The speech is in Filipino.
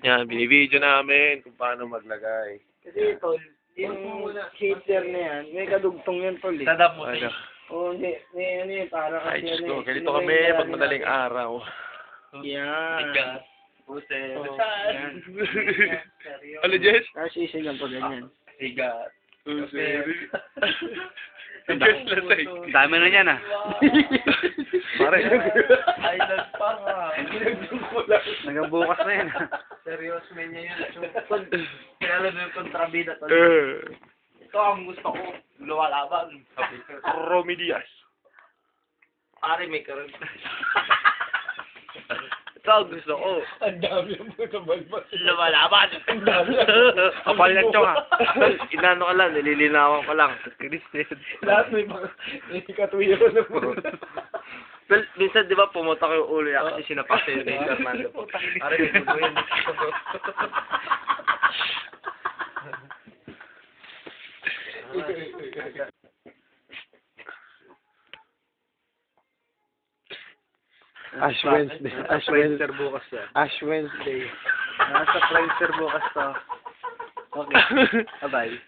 Yan, binibideo namin kung paano maglagay. Kasi tol, yung heater na yan, may kadugtong yan tol eh. Sadap mo Ano? Oo, hindi. May ano yun, para Ay, kasi Diyos ano ko, eh. ganito sino ba kami yung pag madaling araw. Yan. Bigas. Puse. Oh. Yan. Ano, Jess? Tapos isigang pa ganyan. Bigas. Jess lasing. Dami na yan ah. Pare. Island pa nga. Hanggang bukas na yan. Serious man niya yun. Kaya alam mo yung kontrabida to. Eh, Ito ang gusto ko. Lumalaban. Romy Diaz. Pare may karoon. Ito ang gusto ko. Ang dami ang mga balbas. Lumalaban. Ang dami. Kapal ng chong ha. Inano ka lang, nililinawan ko lang. Lahat may mga katuyo na po. Well, minsan di ba pumunta ko yung ulo niya kasi sinapak sa yung Ray Fernando po. Pare, may dugo yun. Ash Wednesday. Ash Wednesday. bukas yan. Ash Wednesday. Nasa Friendster bukas to. Okay. Bye-bye.